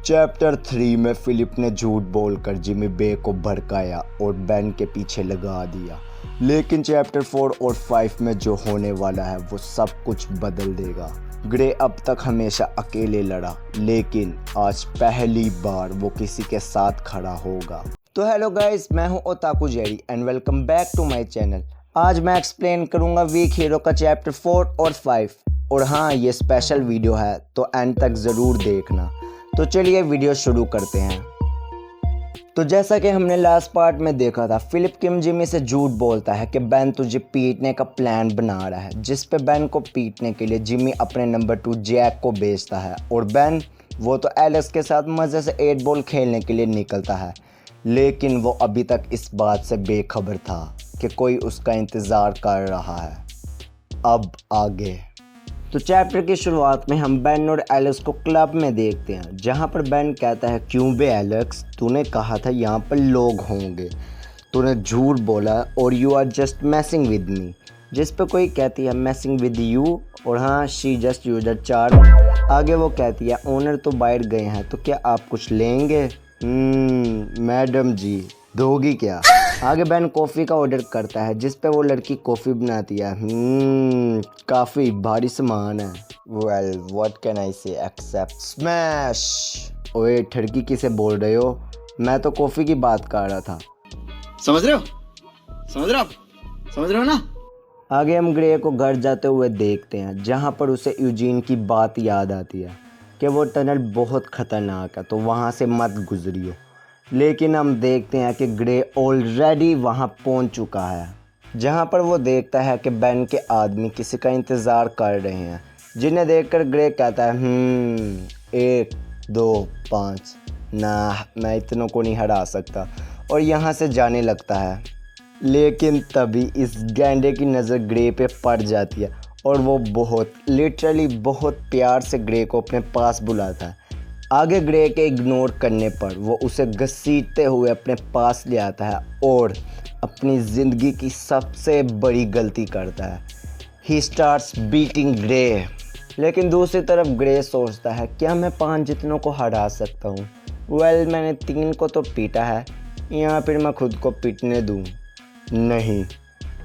Chapter 3 में Philip ने झूठ बोलकर जिमी बे को भड़काया और बेन के पीछे लगा दिया। लेकिन चैप्टर 4 और 5 में जो होने वाला है वो सब कुछ बदल देगा। ग्रे अब तक हमेशा अकेले लड़ा, लेकिन आज पहली बार वो किसी के साथ खड़ा होगा। तो हेलो गाइस, मैं हूं otaku Jerry and welcome back to my channel. आज मैं एक्सप्लेन करूंगा वीक हीरो का चैप्टर 4 और 5। और हाँ, ये स्पेशल वीडियो है तो एंड तक ज़रूर देखना। तो चलिए वीडियो शुरू करते हैं। तो जैसा कि हमने लास्ट पार्ट में देखा था, फिलिप किम जिमी से झूठ बोलता है कि बेन तुझे पीटने का प्लान बना रहा है, जिस पे बेन को पीटने के लिए जिमी अपने नंबर 2 जैक को भेजता है और बेन वो तो एलेक्स के साथ मज़े से 8 बॉल खेलने के लिए निकलता है। लेकिन वो अभी तक इस बात से बेखबर था कि कोई उसका इंतज़ार कर रहा है। अब आगे तो चैप्टर की शुरुआत में हम बेन और एलेक्स को क्लब में देखते हैं, जहां पर बेन कहता है, क्यों बे एलेक्स, तूने कहा था यहाँ पर लोग होंगे, तूने झूठ बोला और you are just messing with me. जिस पे कोई कहती है मैसिंग विद यू, और हाँ, शी जस्ट यूजर 4। आगे वो कहती है, ओनर तो बाहर गए हैं तो क्या आप कुछ लेंगे? मैडम जी, दोगी क्या? आगे बेन कॉफ़ी का ऑर्डर करता है, जिस पे वो लड़की कॉफ़ी बनाती है। काफ़ी भारी सामान है। वेल व्हाट कैन आई से, एक्सेप्ट स्मैश। ओए ठड़की किसे बोल रहे हो? मैं तो कॉफ़ी की बात कर रहा था। समझ रहे हो ना? आगे हम ग्रे को घर जाते हुए देखते हैं, जहाँ पर उसे यूजीन की बात याद आती है कि वो टनल बहुत ख़तरनाक है, तो वहाँ से मत गुजरियो। लेकिन हम देखते हैं कि ग्रे ऑलरेडी वहाँ पहुँच चुका है, जहाँ पर वो देखता है कि बेन के आदमी किसी का इंतज़ार कर रहे हैं, जिन्हें देखकर ग्रे कहता है 1 2 5 ना, मैं इतनों को नहीं हरा सकता, और यहाँ से जाने लगता है। लेकिन तभी इस गैंडे की नज़र ग्रे पे पड़ जाती है और वो लिटरली बहुत प्यार से ग्रे को अपने पास बुलाता है। आगे ग्रे के इग्नोर करने पर वो उसे घसीटते हुए अपने पास ले आता है और अपनी ज़िंदगी की सबसे बड़ी गलती करता है। He starts beating grey. लेकिन दूसरी तरफ ग्रे सोचता है, क्या मैं 5 जितनों को हरा सकता हूँ? वेल, मैंने 3 को तो पीटा है, या फिर मैं खुद को पीटने दूँ? नहीं,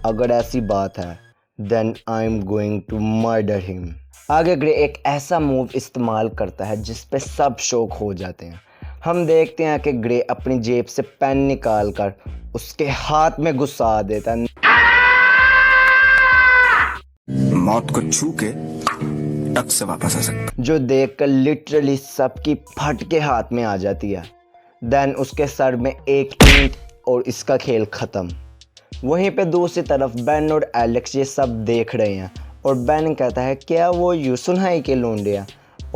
अगर ऐसी बात है then I am going to murder him. आगे ग्रे एक ऐसा मूव इस्तेमाल करता है जिस पे सब शौक हो जाते हैं। हम देखते हैं कि ग्रे अपनी जेब से पेन निकाल कर उसके हाथ में घुसा देता है। मौत को छू के टक से वापस आ सकता, जो देखकर लिटरली सबकी फट के हाथ में आ जाती है। देन उसके सर में एक ईंट और इसका खेल ख़त्म। वहीं पे दूसरी तरफ बेन और एलेक्स ये सब देख रहे हैं और बेन कहता है, क्या वो यूसुनहाई के लोंडे हैं?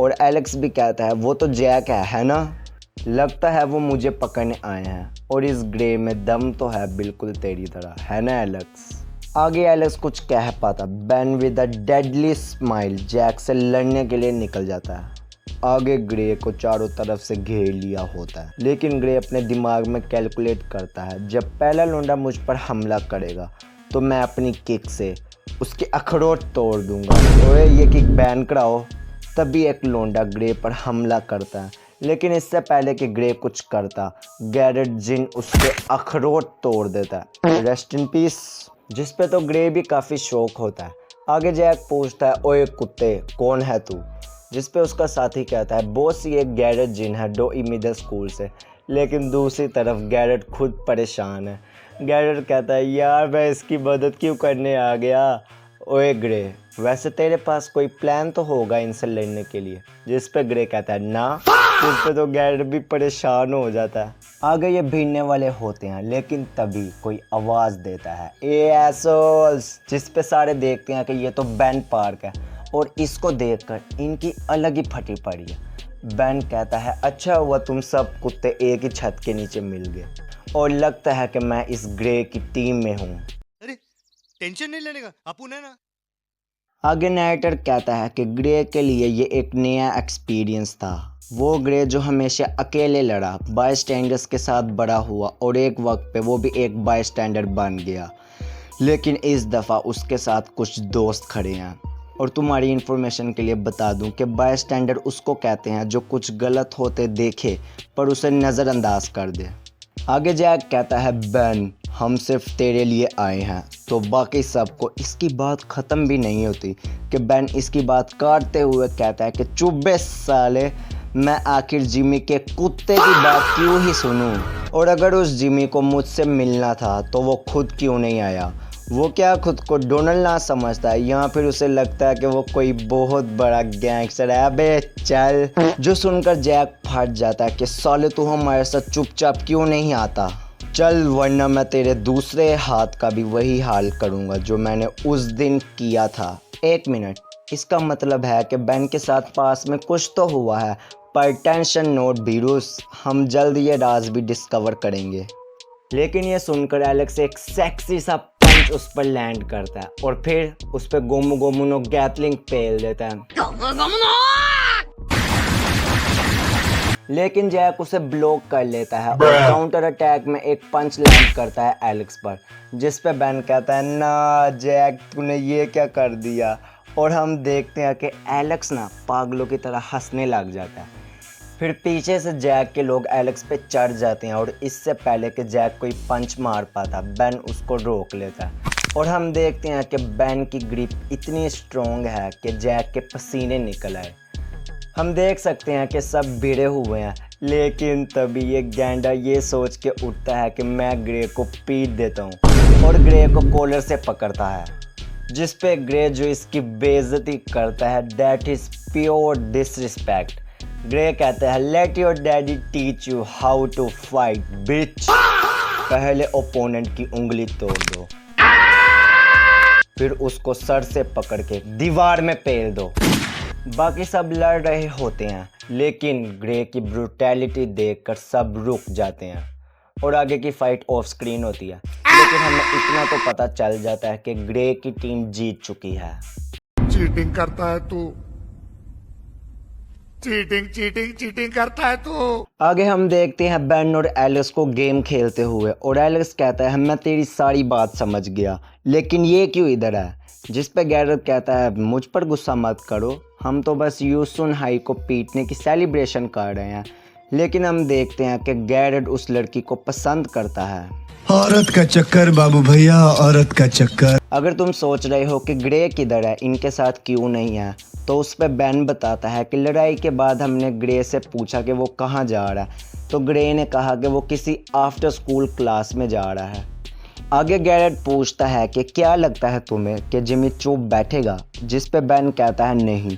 और एलेक्स भी कहता है, वो तो जैक है ना? लगता है वो मुझे पकड़ने आए हैं, और इस ग्रे में दम तो है बिल्कुल तेरी तरह, है ना एलेक्स? आगे एलेक्स कुछ कह पाता, Ben with a deadly smile Jack से लड़ने के लिए निकल जाता है। आगे ग्रे को चारों तरफ से घेर लिया होता है, लेकिन ग्रे अपने दिमाग में कैलकुलेट करता है, जब पहला लोंडा मुझ पर हमला करेगा तो मैं अपनी किक से उसके अखरोट तोड़ दूंगा। ओए, ये किक बैन कराओ। तभी एक लोंडा ग्रे पर हमला करता है, लेकिन इससे पहले कि ग्रे कुछ करता, गैरेट जिन उसके अखरोट तोड़ देता है। Rest in peace. जिस पे तो ग्रे भी काफ़ी शौक होता है। आगे जैक पूछता है, ओए कुत्ते, कौन है तू? जिस पे उसका साथी कहता है, बॉस ये गैरेट जिन है डोई मिडल स्कूल से। लेकिन दूसरी तरफ गैरेट खुद परेशान है। गैरेट कहता है, यार मैं इसकी मदद क्यों करने आ गया? ओए ग्रे, वैसे तेरे पास कोई प्लान तो होगा इनसे लड़ने के लिए? जिस पे ग्रे कहता है, ना। जिस पे तो गैरेट भी परेशान हो जाता है। आगे ये भिड़ने वाले होते हैं, लेकिन तभी कोई आवाज़ देता है, ए एसोल्स। जिस पे सारे देखते हैं कि ये तो बेन पार्क है, और इसको देखकर इनकी अलग ही फटी पड़ी है। बेन कहता है, अच्छा हुआ तुम सब कुत्ते एक ही छत के नीचे मिल गए, और लगता है कि मैं इस ग्रे की टीम में हूँ। अरे टेंशन नहीं लेने का, अपुन है ना। आगे नैरेटर कहता है कि ग्रे के लिए ये एक नया एक्सपीरियंस था। वो ग्रे जो हमेशा अकेले लड़ा, बाय स्टैंडर्स के साथ बड़ा हुआ, और एक वक्त पे वो भी एक बाय स्टैंडर्ड बन गया। लेकिन इस दफ़ा उसके साथ कुछ दोस्त खड़े हैं। और तुम्हारी इन्फॉर्मेशन के लिए बता दूं कि बाय स्टैंडर्ड उसको कहते हैं जो कुछ गलत होते देखे पर उसे नज़रअंदाज कर दे। आगे जैक कहता है बेन हम सिर्फ तेरे लिए आए हैं, तो बाकी सबको इसकी बात ख़त्म भी नहीं होती कि बेन इसकी बात काटते हुए कहता है कि चुप बे साले, मैं आखिर जिमी के कुत्ते की बात क्यों ही सुनूं, और अगर उस जिमी को मुझसे मिलना था तो वो खुद क्यों नहीं आया। वो क्या खुद को डोनाल्ड ना समझता है या फिर उसे लगता है कि वो कोई बहुत बड़ा गैंगस्टर है। अबे चल। जो सुनकर जैक फट जाता है कि साले तू हमारे साथ चुपचाप क्यों नहीं आता, चल वरना मैं तेरे दूसरे हाथ का भी वही हाल करूँगा जो मैंने उस दिन किया था। एक मिनट, इसका मतलब है कि बेन के साथ पास में कुछ तो हुआ है, पर टेंशन नोट बीरूस, हम जल्द ये राज भी डिस्कवर करेंगे। लेकिन ये सुनकर एलेक्स एक सेक्सी सा पंच उस पर लैंड करता है और फिर उस पर गोमू गोमुनो गैटलिंग पेल देता है। लेकिन जैक उसे ब्लॉक कर लेता है और काउंटर अटैक में एक पंच लैंड करता है एलेक्स पर, जिस पे बेन कहता है ना जैक तूने ये क्या कर दिया, और हम देखते हैं कि एलेक्स ना पागलों की तरह हंसने लग जाता है। फिर पीछे से जैक के लोग एलेक्स पे चढ़ जाते हैं और इससे पहले कि जैक कोई पंच मार पाता बेन उसको रोक लेता है, और हम देखते हैं कि बेन की ग्रिप इतनी स्ट्रॉन्ग है कि जैक के पसीने निकल आए। हम देख सकते हैं कि सब भिड़े हुए हैं, लेकिन तभी ये गैंडा ये सोच के उठता है कि मैं ग्रे को पीट देता हूँ, और ग्रे को कॉलर से पकड़ता है, जिस पे ग्रे जो इसकी बेइज्जती करता है, that is pure disrespect. Gray कहता है let your daddy teach you how to fight bitch, पहले ओपोनेंट की उंगली तोड़ दो, फिर उसको सर से पकड़ के दीवार में पेल दो। बाकी सब लड़ रहे होते हैं, लेकिन ग्रे की ब्रूटैलिटी देखकर सब रुक जाते हैं और आगे की फाइट ऑफ स्क्रीन होती है। लेकिन हमें इतना तो पता चल जाता है कि ग्रे की टीम जीत चुकी है। चीटिंग करता है तू, चीटिंग करता है तू। आगे हम देखते हैं बेन और एलेक्स को गेम खेलते हुए, और एलेक्स कहता है मैं तेरी सारी बात समझ गया, लेकिन ये क्यों इधर है, जिस पे गैरेट कहता है मुझ पर गुस्सा मत करो, हम तो बस यूसुन हाई को पीटने की सेलिब्रेशन कर रहे हैं। लेकिन हम देखते हैं कि गैरेट उस लड़की को पसंद करता है। औरत का चक्कर बाबू भैया, औरत का चक्कर। अगर तुम सोच रहे हो कि ग्रे किधर है, इनके साथ क्यों नहीं है, तो उस पर बेन बताता है कि लड़ाई के बाद हमने ग्रे से पूछा कि वो कहाँ जा रहा है, तो ग्रे ने कहा कि वो किसी आफ्टर स्कूल क्लास में जा रहा है। आगे गैरेट पूछता है कि क्या लगता है तुम्हें कि जिमी चुप बैठेगा, जिस पे बेन कहता है नहीं,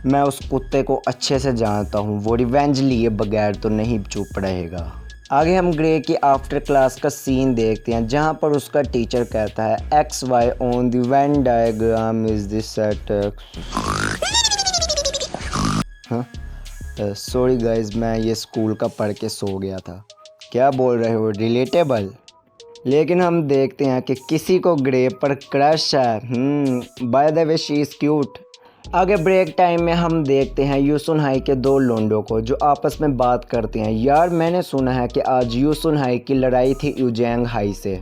मैं उस कुत्ते को अच्छे से जानता हूँ, वो रिवेंज लिए बगैर तो नहीं चुप रहेगा। आगे हम ग्रे की आफ्टर क्लास का सीन देखते हैं, जहाँ पर उसका टीचर कहता है XY on the Venn diagram is this set. Sorry guys, मैं ये स्कूल का पढ़ के सो गया था। क्या बोल रहे हो, रिलेटेबल। लेकिन हम देखते हैं कि किसी को ग्रे पर क्रश है। By the way she is cute. आगे ब्रेक टाइम में हम देखते हैं यूसुन हाई के दो लोंडों को जो आपस में बात करते हैं। यार मैंने सुना है कि आज यूसुन हाई की लड़ाई थी यूजैंग हाई से।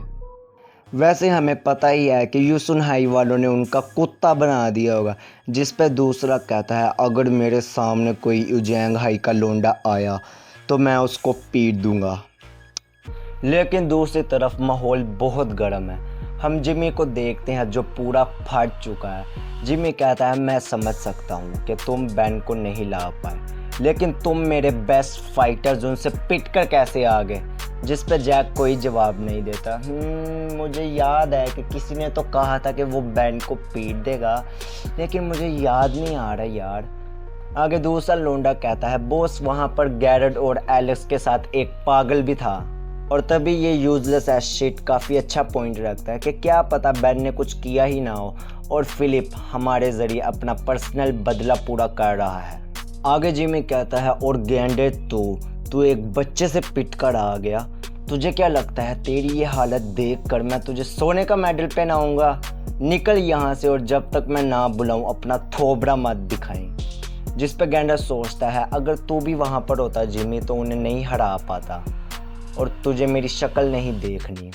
वैसे हमें पता ही है कि यूसुन हाई वालों ने उनका कुत्ता बना दिया होगा, जिस पे दूसरा कहता है अगर मेरे सामने कोई यूजैंग हाई का लोंडा आया तो मैं उसको पीट दूंगा। लेकिन दूसरी तरफ माहौल बहुत गर्म है। हम जिमी को देखते हैं जो पूरा फट चुका है। जिमी कहता है मैं समझ सकता हूँ कि तुम बेन को नहीं ला पाए, लेकिन तुम मेरे बेस्ट फाइटर्स उनसे पिट कर कैसे आ गए, जिस पे जैक कोई जवाब नहीं देता। मुझे याद है कि किसी ने तो कहा था कि वो बेन को पीट देगा, लेकिन मुझे याद नहीं आ रहा यार। आगे दूसरा लोंडा कहता है बॉस वहाँ पर गैरेट और एलेक्स के साथ एक पागल भी था। और तभी ये यूजलेस एस शिट काफ़ी अच्छा पॉइंट रखता है कि क्या पता बेन ने कुछ किया ही ना हो और फिलिप हमारे ज़रिए अपना पर्सनल बदला पूरा कर रहा है। आगे जिमी कहता है और गेंडे तू एक बच्चे से पिट कर आ गया, तुझे क्या लगता है तेरी ये हालत देखकर मैं तुझे सोने का मेडल पहनाऊंगा? निकल यहाँ से और जब तक मैं ना बुलाऊं अपना थोबड़ा मत दिखाएं। जिस पे गेंडा सोचता है अगर तू भी वहाँ पर होता जिमी तो उन्हें नहीं हरा पाता, और तुझे मेरी शक्ल नहीं देखनी,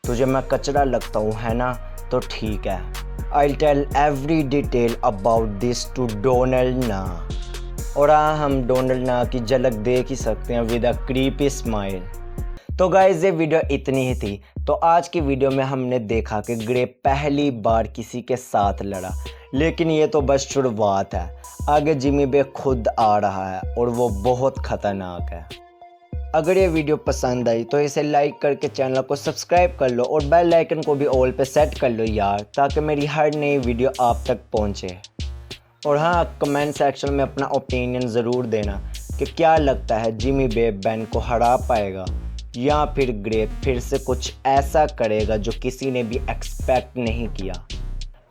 तुझे मैं कचरा लगता हूँ है ना, तो ठीक है। I'll tell every detail about this to Donald Na. और हाँ, हम डोनाल्ड ना की झलक देख ही सकते हैं विद अ क्रीपी स्माइल। तो गाइस ये वीडियो इतनी ही थी। तो आज की वीडियो में हमने देखा कि ग्रे पहली बार किसी के साथ लड़ा, लेकिन ये तो बस शुरुआत है। आगे जिमी बे खुद आ रहा है और वो बहुत ख़तरनाक है। अगर ये वीडियो पसंद आई तो इसे लाइक करके चैनल को सब्सक्राइब कर लो और बेल आइकन को भी ऑल पे सेट कर लो यार, ताकि मेरी हर नई वीडियो आप तक पहुंचे। और हाँ, कमेंट सेक्शन में अपना ओपिनियन ज़रूर देना कि क्या लगता है जिमी बे बेन को हरा पाएगा या फिर ग्रे फिर से कुछ ऐसा करेगा जो किसी ने भी एक्सपेक्ट नहीं किया।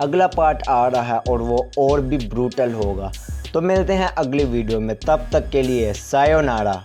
अगला पार्ट आ रहा है और वो और भी ब्रूटल होगा। तो मिलते हैं अगली वीडियो में, तब तक के लिए सायोनारा।